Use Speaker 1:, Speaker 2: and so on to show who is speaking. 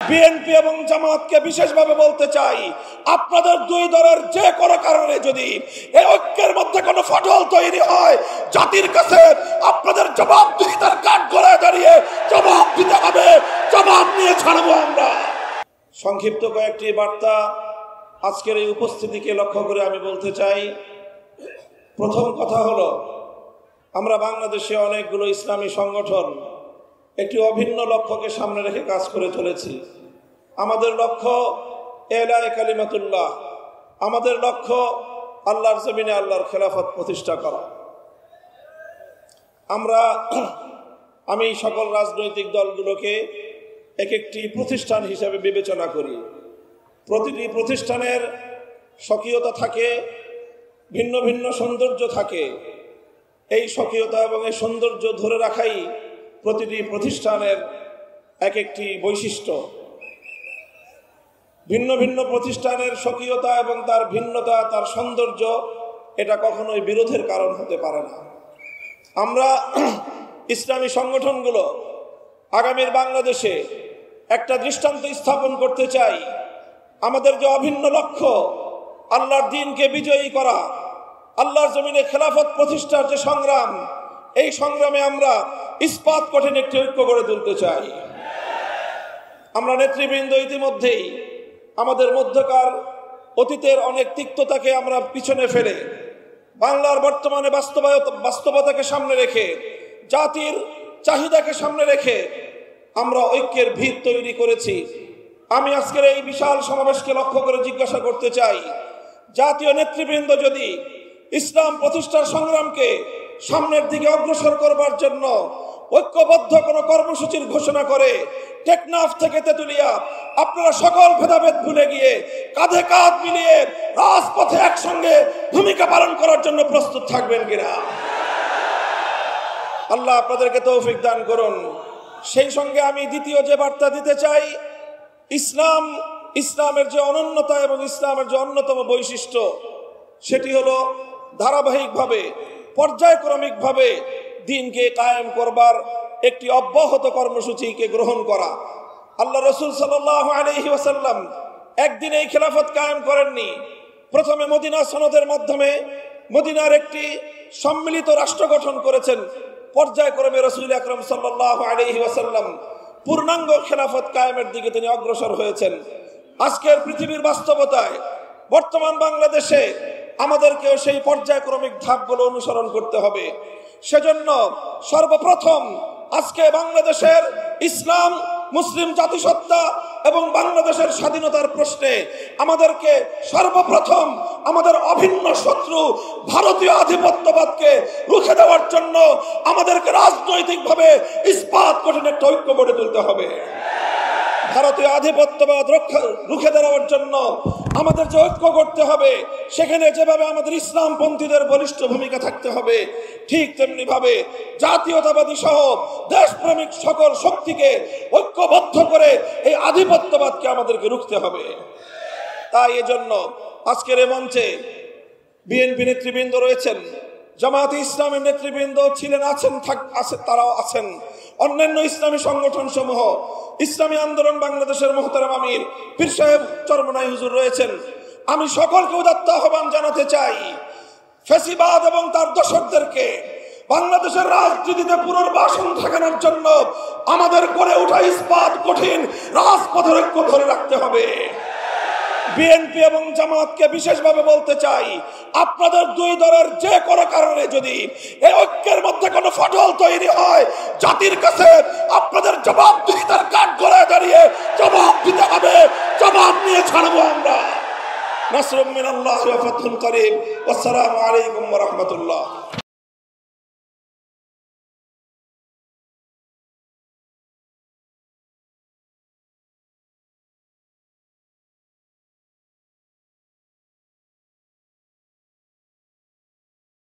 Speaker 1: BNP এবং জামাতকে বিশেষভাবে বলতে চাই, আপনাদের দুই দলের যে কোনো কারণে যদি এই ঐক্যের মধ্যে কোনো ফাটল তৈরি হয়, জাতির কাছে আপনাদের জবাবদিহিতার কাঠ গলায় দাঁড়িয়ে জবাব দিতে হবে। জবাব নিয়ে ছাড়বো আমরা। সংক্ষিপ্ত কয়েকটি বার্তা আজকের এই উপস্থিতিকে লক্ষ্য করে আমি বলতে চাই। প্রথম কথা হলো, আমরা বাংলাদেশে অনেকগুলো ইসলামী সংগঠন একটি অভিন্ন লক্ষ্যকে সামনে রেখে কাজ করে চলেছি। আমাদের লক্ষ্য এলায়ে কালিমাতুল্লাহ, আমাদের লক্ষ্য আল্লাহর জমিনে আল্লাহর খেলাফত প্রতিষ্ঠা করা। আমি সকল রাজনৈতিক দলগুলোকে এক একটি প্রতিষ্ঠান হিসেবে বিবেচনা করি। প্রতিটি প্রতিষ্ঠানের স্বকীয়তা থাকে, ভিন্ন ভিন্ন সৌন্দর্য থাকে। এই স্বকীয়তা এবং এই সৌন্দর্য ধরে রাখাই প্রতিটি প্রতিষ্ঠানের এক একটি বৈশিষ্ট্য। ভিন্ন ভিন্ন প্রতিষ্ঠানের স্বকীয়তা এবং তার ভিন্নতা, তার সৌন্দর্য, এটা কখনোই বিরোধের কারণ হতে পারে না। আমরা ইসলামী সংগঠনগুলো আগামীর বাংলাদেশে একটা দৃষ্টান্ত স্থাপন করতে চাই। আমাদের যে অভিন্ন লক্ষ্য আল্লাহর দ্বীনকে বিজয়ী করা, আল্লাহর জমিনে খেলাফত প্রতিষ্ঠার যে সংগ্রাম, এই সংগ্রামে আমরা ইস্পাত কঠিন একটি ঐক্য গড়ে তুলতে চাই। আমরা নেতৃবৃন্দ ইতিমধ্যেই আমাদের মধ্যকার অতীতের অনেক তিক্ততাকে আমরা পিছনে ফেলে বাংলার বর্তমানে বাস্তবতাকে সামনে রেখে, জাতির চাহিদাকে সামনে রেখে আমরা ঐক্যের ভিত তৈরি করেছি। আমি আজকের এই বিশাল সমাবেশকে লক্ষ্য করে জিজ্ঞাসা করতে চাই, জাতীয় নেতৃবৃন্দ যদি ইসলাম প্রতিষ্ঠার সংগ্রামকে সামনের দিকে অগ্রসর করবার জন্য ঐক্যবদ্ধ কোনো কর্মসূচির ঘোষণা করে, টেকনাফ থেকে তেতুলিয়া আপনারা সকল ভেদাভেদ ভুলে গিয়ে কাঁধে কাঁধ মিলিয়ে রাজপথে একসঙ্গে ভূমিকা পালন করার জন্য প্রস্তুত থাকবেন কিনা? আল্লাহ আপনাদেরকে তৌফিক দান করুন। সেই সঙ্গে আমি দ্বিতীয় যে বার্তা দিতে চাই, ইসলামের যে অনন্যতা এবং ইসলামের যে অন্যতম বৈশিষ্ট্য, সেটি হলো ধারাবাহিকভাবে পর্যায়ক্রমিকভাবে দ্বীনকে কায়েম করবার একটি অব্যাহত কর্মসূচিকে গ্রহণ করা। আল্লাহ রসুল সাল্লাল্লাহু আলাইহি ওয়াসাল্লাম একদিন এই খেলাফত কায়েম করেননি। প্রথমে মদিনা সনদের মাধ্যমে মদিনার একটি সম্মিলিত রাষ্ট্র গঠন করেছেন। পর্যায়ক্রমে রাসূল আকরাম সাল্লাল্লাহু আলাইহি ওয়াসাল্লাম পূর্ণাঙ্গ খেলাফত কায়েমের দিকে তিনি অগ্রসর হয়েছেন। আজকের পৃথিবীর বাস্তবতায় বর্তমান বাংলাদেশে আমাদেরকেও সেই পর্যায়ক্রমিক ধাপগুলো অনুসরণ করতে হবে। সেজন্য সর্বপ্রথম আজকে বাংলাদেশের ইসলাম, মুসলিম জাতিসত্তা এবং বাংলাদেশের স্বাধীনতার প্রশ্নে আমাদেরকে সর্বপ্রথম আমাদের অভিন্ন শত্রু ভারতীয় আধিপত্যবাদকে রুখে দেওয়ার জন্য আমাদেরকে রাজনৈতিকভাবে ইস্পাত কঠিন একটা ঐক্য গড়ে তুলতে হবে। ভারতীয় আধিপত্যবাদ রুখে দেওয়ার জন্য আমাদের যে ঐক্য করতে হবে, সেখানে যেভাবে আমাদের ইসলামপন্থীদের বলিষ্ঠ ভূমিকা থাকতে হবে, ঠিক তেমনি ভাবে জাতীয়তাবাদী সহ দেশপ্রেমিক সকল শক্তিকে ঐক্যবদ্ধ করে এই আধিপত্যবাদকে আমাদেরকে রুখতে হবে। তাই এজন্য আজকের এই মঞ্চে বিএনপি নেতৃবৃন্দ রয়েছেন, জামায়াতে ইসলামের নেতৃবৃন্দ ছিলেন, তারাও আছেন, অন্যান্য ইসলামী সংগঠন সমূহ, ইসলামী আন্দোলন বাংলাদেশের মোহতারাম আমির পীর সাহেব চরমনাই হুজুর রয়েছেন। আমি সকলকে উদাত্ত আহ্বান জানাতে চাই, ফ্যাসিবাদ এবং তার দোসরদেরকে বাংলাদেশের রাজনীতিতে পুনর্বাসন ঠেকানোর জন্য আমাদের গড়ে ওঠা ইস্পাত কঠিন রাজপথের ঐক্য ধরে রাখতে হবে। বিএনপি এবং জামাতকে বিশেষভাবে বলতে চাই, আপনাদের দুই দলের যে কোনো কারণে যদি এই ঐক্যের মধ্যে কোনো ফাটল তৈরি হয়, জাতির কাছে আপনাদের জবাবদিহিতার কাঠ গলায় দাঁড়িয়ে জবাব দিতে হবে। জবাব নিয়ে ছাড়বো আমরা। নাসরুম মিনাল্লাহি ওয়া ফাতহুন করিম। আসসালামু আলাইকুম ওয়া রাহমাতুল্লাহ।